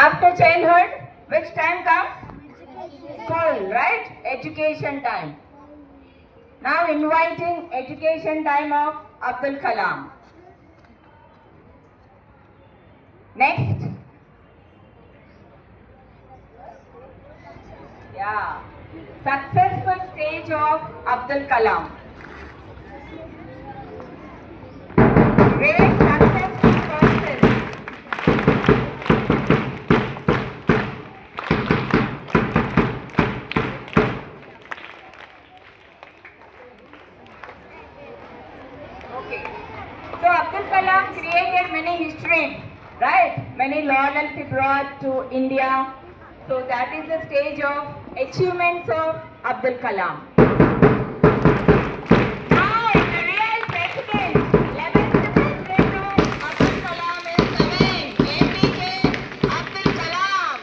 After childhood, which time comes? School, right? Education time. Now inviting education time of Abdul Kalam. Next. Yeah. Successful stage of Abdul Kalam. Great successful process. Okay. So Abdul Kalam created many histories, right? Many laurels he brought to India. So that is the stage of achievements of Abdul Kalam. Now the real president, 11th president of Abdul Kalam is coming. APJ Abdul Kalam,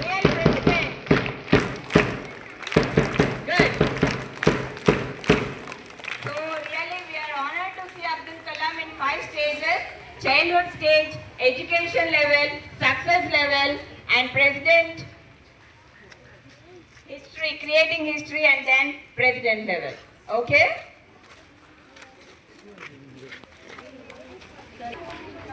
real president. Good. So really we are honored to see Abdul Kalam in 5 stages: childhood stage, education level, success level, and president, history, creating history, and then president level. Okay?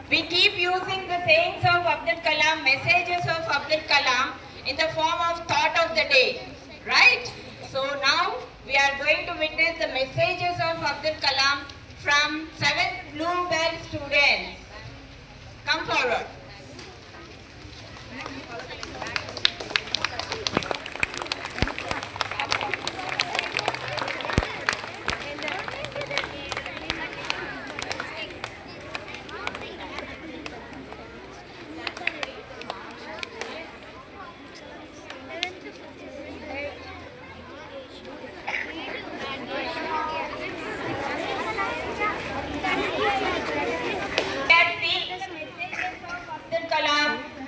We keep using the sayings of Abdul Kalam, messages of Abdul Kalam in the form of thought of the day. Right? So now we are going to witness the messages of Abdul Kalam from 7th Blue Bell students. Come forward.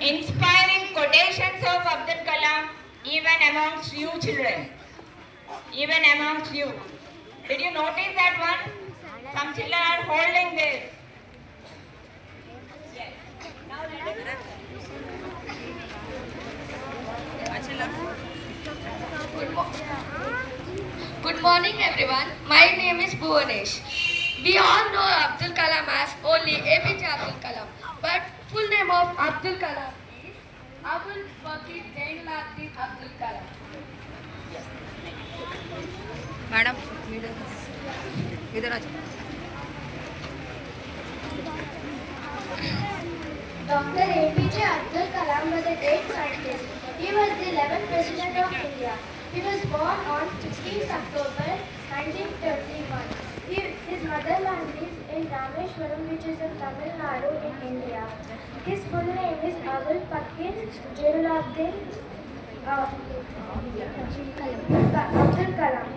Inspiring quotations of Abdul Kalam even amongst you children. Even amongst you. Did you notice that one? Some children are holding this. Yes. Now Good morning everyone. My name is Bhuvanesh. We all know Abdul Kalam as only APJ Abdul Kalam. But full name of Abdul Kalam is Abdul Bakir Jainul Abdul Kalam. Madam, इधर आ जाओ. Dr. APJ Abdul Kalam was a great scientist. He was the 11th President of India. He was born on 16th October 1931. His motherland is in Rameshwaram, which is in Tamil Nadu in India. His full name is Abdul Bakir Jainul Abdul Kalam.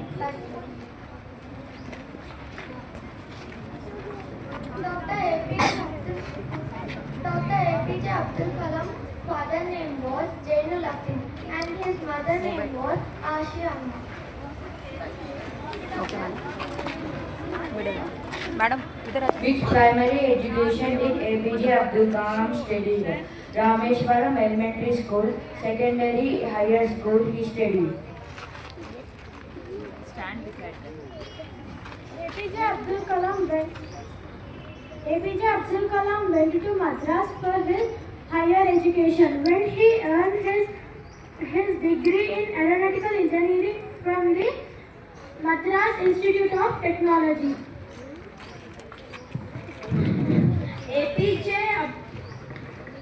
Dr. APJ Abdul Kalam's father name was Jainul Abdin and his mother name was Ashia Amma. Okay, madam. इधर आ. Which primary education did APJ Abdul Kalam study? Rameshwaram Elementary School, secondary higher school he studied. Stand beside them. APJ Abdul Kalam went to Madras for his higher education. When he earned his degree in aeronautical engineering from the Madras Institute of Technology.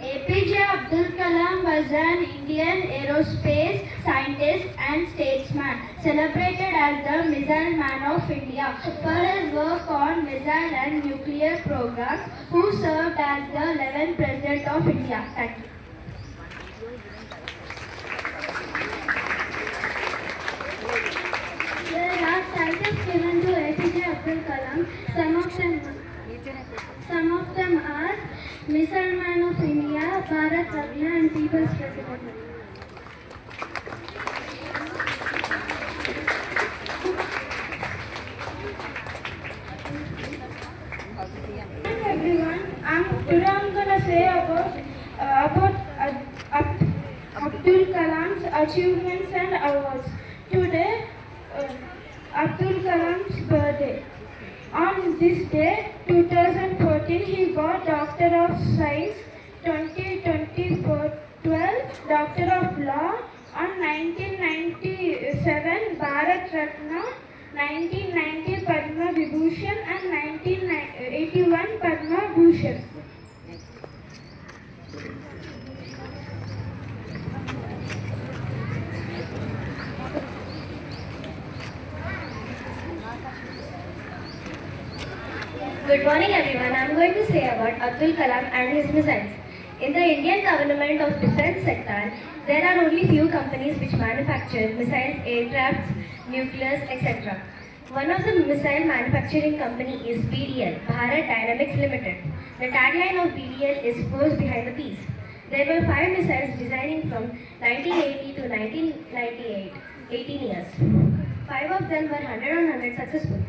APJ Abdul Kalam was an Indian aerospace scientist and statesman, celebrated as the Missile Man of India for his work on missile and nuclear programs, who served as the 11th President of India. Thank you. There are titles given to APJ Abdul Kalam. Some of them are Missile Man of India, Bharat Ratna, and People's President. Hi everyone, today I'm gonna say about achievements and awards. Today, Abdul Kalam's birthday. On this day, 2014, he got Doctor of Science, 2024, 12 Doctor of Law, on 1997 Bharat Ratna, 1990 Padma Vibhushan and 1981 Padma Bhushan. Good morning everyone. I am going to say about Abdul Kalam and his missiles. In the Indian government of defense sector, there are only few companies which manufacture missiles, aircrafts, nuclears, etc. One of the missile manufacturing company is BDL, Bharat Dynamics Limited. The tagline of BDL is Force Behind the Peace. There were 5 missiles designing from 1980 to 1998, 18 years. 5 of them were 100 on 100 successful.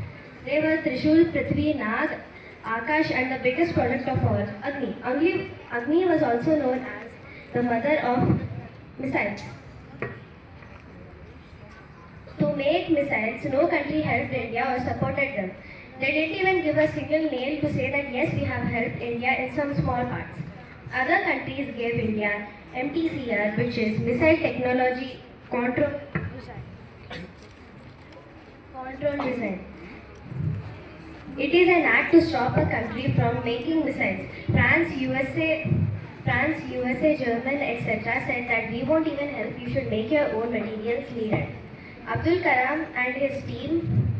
They were Trishul, Prithvi, Nag, Akash and the biggest product of all, Agni. Agni was also known as the mother of missiles. To make missiles, no country helped India or supported them. They didn't even give a single nail to say that yes, we have helped India in some small parts. Other countries gave India MTCR, which is Missile Technology Control Design. It is an act to stop a country from making missiles. France, USA, German, etc. said that we won't even help, you should make your own materials needed. Abdul Kalam and his team,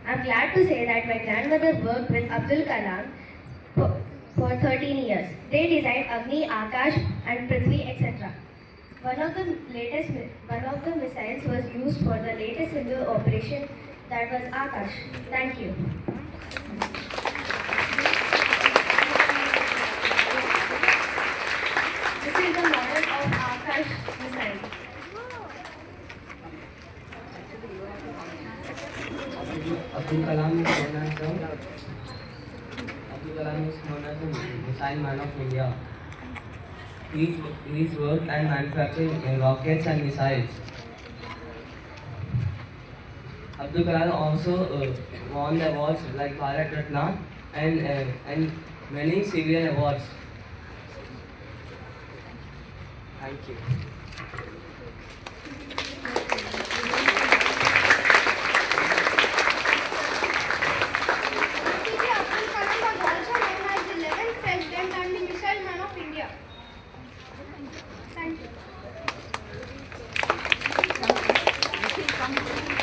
I'm glad to say that my grandmother worked with Abdul Kalam for 13 years. They designed Agni, Akash and Prithvi, etc. One of the missiles was used for the latest Hindu operation, that was Akash. Thank you. This is the model of Akash missile. Abdul Kalam is known as the Missile Man of India. He's worked and manufactured rockets and missiles. Abdul Kalam also won the awards like Bharat Ratna and many civilian awards. Thank you. Abdul Kalam was also known as the 11th President and the Missile Man of India. Thank you.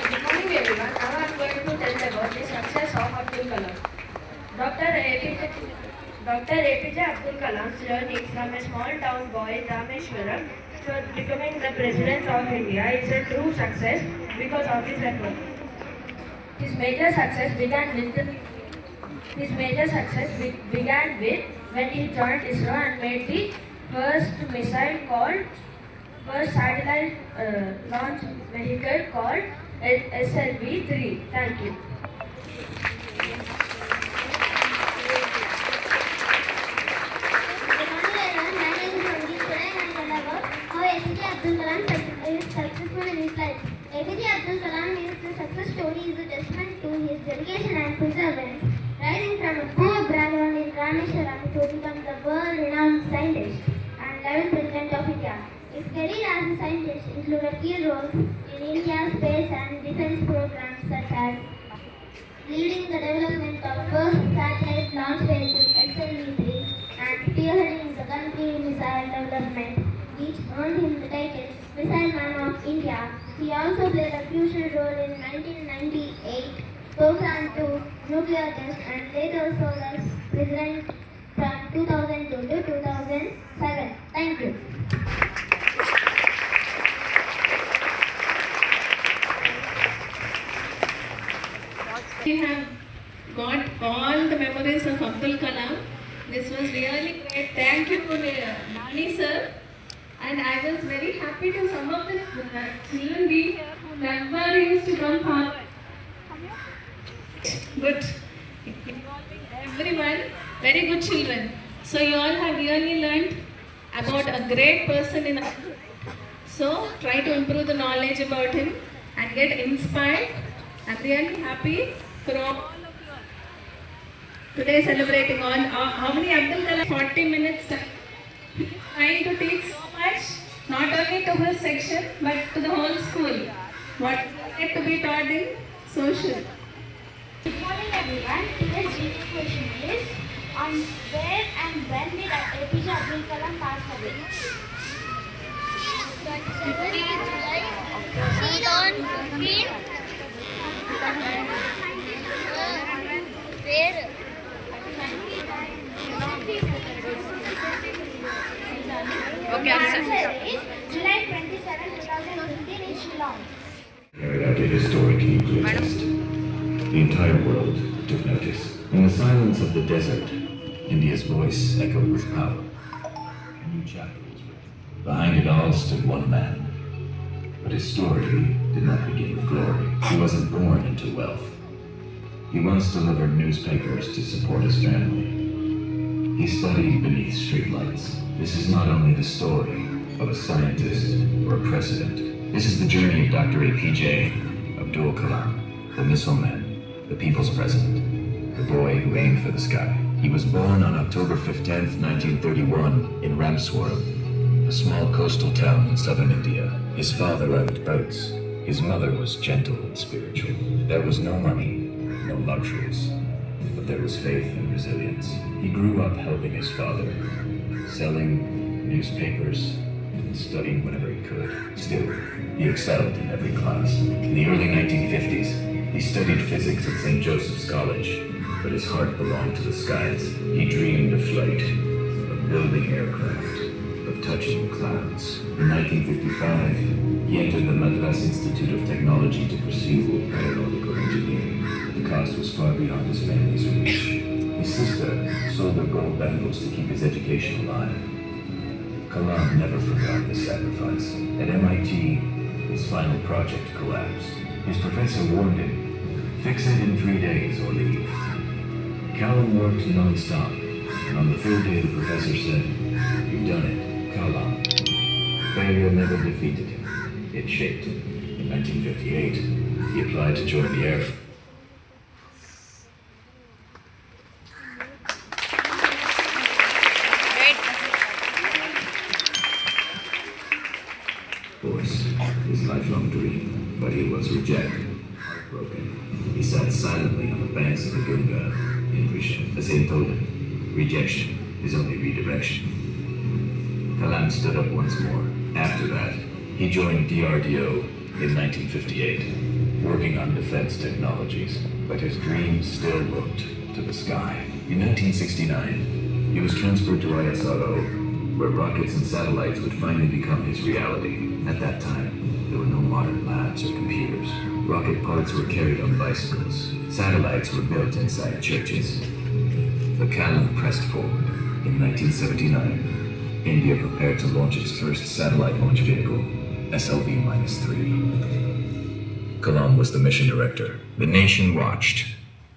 Good morning everyone. Now I am going to tell about the success of Abdul Kalam. Dr. APJ Abdul Kalam's journey from a small town boy, Rameshwaram, to becoming the President of India is a true success because of his effort. His major success began with when he joined ISRO and made the first satellite launch vehicle called SLV-3. Thank you. How APJ Abdul Kalam is successful in his life. APJ Abdul Kalam is the success story is a testament to his dedication and perseverance, rising from a poor background in Rameshwaram to become the world-renowned scientist and 11th President of India. His career as a scientist included key roles in India's space and defense programs such as leading the development of first satellite launch vehicle SLV-3 and spearheading the country missile development, which earned him the title Missile Man of India. He also played a crucial role in 1998 Program 2 nuclear test and later served as President from 2002 to 2007. Thank you. We have got all the memories of Abdul Kalam. This was really great. Thank you for Nani sir. And I was very happy to some of the children being here who never used to come forward. Good. Involving everyone. Very good children. So you all have really learned about a great person in our life. So try to improve the knowledge about him and get inspired. I'm really happy for all of you. Today celebrating on how many Abdul Kalam? 40 minutes time. He is trying to teach so much, not only to his section but to the whole school. What is to be taught in social. Good morning everyone. Today's reading question is on where and when did APJ Abdul Kalam pass away? 27 July 2015. Where? Okay, answer. Answer is July 27, 2015 in Shillong. Carried out a historic nuclear test. The entire world took notice. In the silence of the desert, India's voice echoed with power. A new chapter was written. Behind it all stood one man. But his story did not begin with glory. He wasn't born into wealth. He once delivered newspapers to support his family. He studied beneath streetlights. This is not only the story of a scientist or a president. This is the journey of Dr. APJ Abdul Kalam, the missile man, the people's president, the boy who aimed for the sky. He was born on October 15th, 1931 in Ramswaram, a small coastal town in southern India. His father owned boats. His mother was gentle and spiritual. There was no money, no luxuries, but there was faith and resilience. He grew up helping his father, selling newspapers and studying whenever he could. Still, he excelled in every class. In the early 1950s, he studied physics at St. Joseph's College, but his heart belonged to the skies. He dreamed of flight, of building aircraft, of touching the clouds. In 1955, he entered the Madras Institute of Technology to pursue aeronautical engineering. But the cost was far beyond his family's reach. His sister sold her gold bangles to keep his education alive. Kalam never forgot this sacrifice. At MIT, his final project collapsed. His professor warned him, fix it in 3 days or leave. Kalam worked non-stop, and on the third day the professor said, you've done it, Kalam. Failure never defeated him. It shaped him. In 1958, he applied to join the Air Force. His lifelong dream, but he was rejected, heartbroken. He sat silently on the banks of the Ganga in Risha. As they told him, rejection is only redirection. Kalam stood up once more. After that, he joined DRDO in 1958, working on defense technologies, but his dream still looked to the sky. In 1969, he was transferred to ISRO, where rockets and satellites would finally become his reality. At that time, there were no modern labs or computers. Rocket parts were carried on bicycles. Satellites were built inside churches. The Kalam pressed forward. In 1979, India prepared to launch its first satellite launch vehicle, SLV-3. Kalam was the mission director. The nation watched,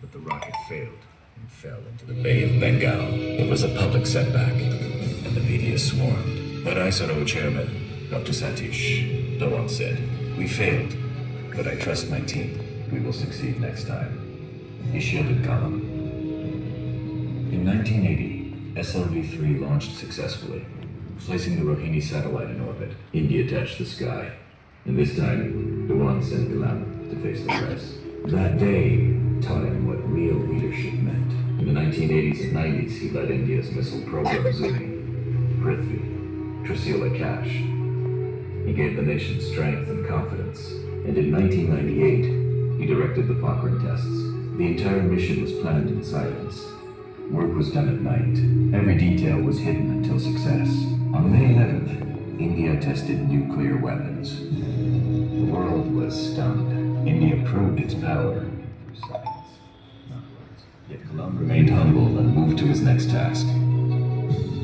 but the rocket failed and fell into the Bay of Bengal. It was a public setback, and the media swarmed. But ISRO chairman, Dr. Satish Dhawan said, we failed, but I trust my team. We will succeed next time. He shielded Kalam. In 1980, SLV-3 launched successfully, placing the Rohini satellite in orbit. India touched the sky, and this time, Dhawan sent Kalam to face the press. That day taught him what real leadership meant. In the 1980s and 90s, he led India's missile program Zuni, Prithvi, Trisila Cash. He gave the nation strength and confidence, and in 1998, he directed the Pokhran tests. The entire mission was planned in silence. Work was done at night. Every detail was hidden until success. On May 11th, India tested nuclear weapons. The world was stunned. India proved its power through science, not words. Yet Kalam remained humble and moved to his next task.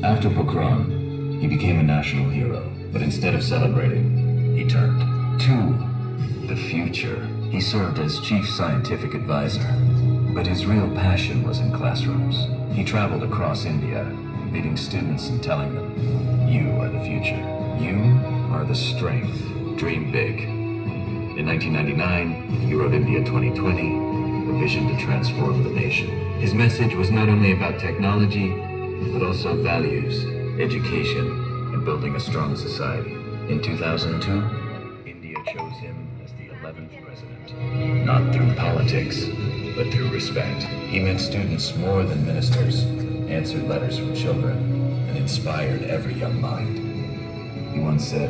After Pokhran, he became a national hero. But instead of celebrating, he turned to the future. He served as chief scientific advisor, but his real passion was in classrooms. He traveled across India, meeting students and telling them, You are the future. You are the strength. Dream big. In 1999, he wrote India 2020, a vision to transform the nation. His message was not only about technology, but also values, education, and building a strong society. In 2002, India chose him as the 11th president. Not through politics, but through respect. He met students more than ministers, answered letters from children, and inspired every young mind. He once said,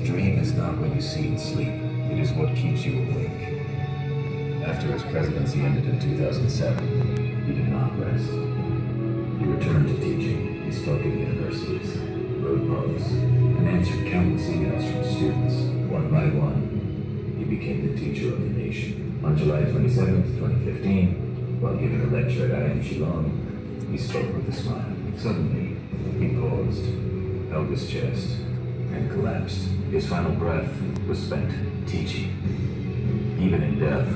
"Dream is not what you see in sleep, it is what keeps you awake." After his presidency ended in 2007, he did not rest. He returned to teaching. He spoke at universities, wrote books, and answered countless emails from students. One by one, he became the teacher of the nation. On July 27, 2015, while giving a lecture at IIM Shillong, he spoke with a smile. Suddenly, he paused, held his chest, and collapsed. His final breath was spent teaching. Even in death,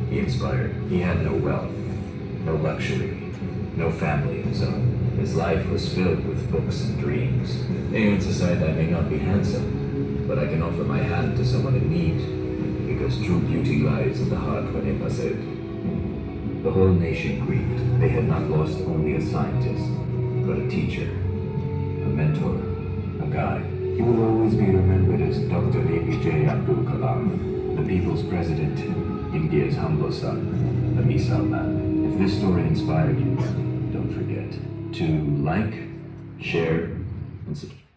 he inspired. He had no wealth, no luxury, no family of his own. His life was filled with books and dreams. Anyone society I may not be handsome, but I can offer my hand to someone in need, because true beauty lies in the heart when it was said. The whole nation grieved. They had not lost only a scientist, but a teacher, a mentor, a guide. He will always be remembered as Dr. APJ Abdul Kalam, the people's president, India's humble son, the Misal man. If this story inspired you, don't forget to like, share, and subscribe.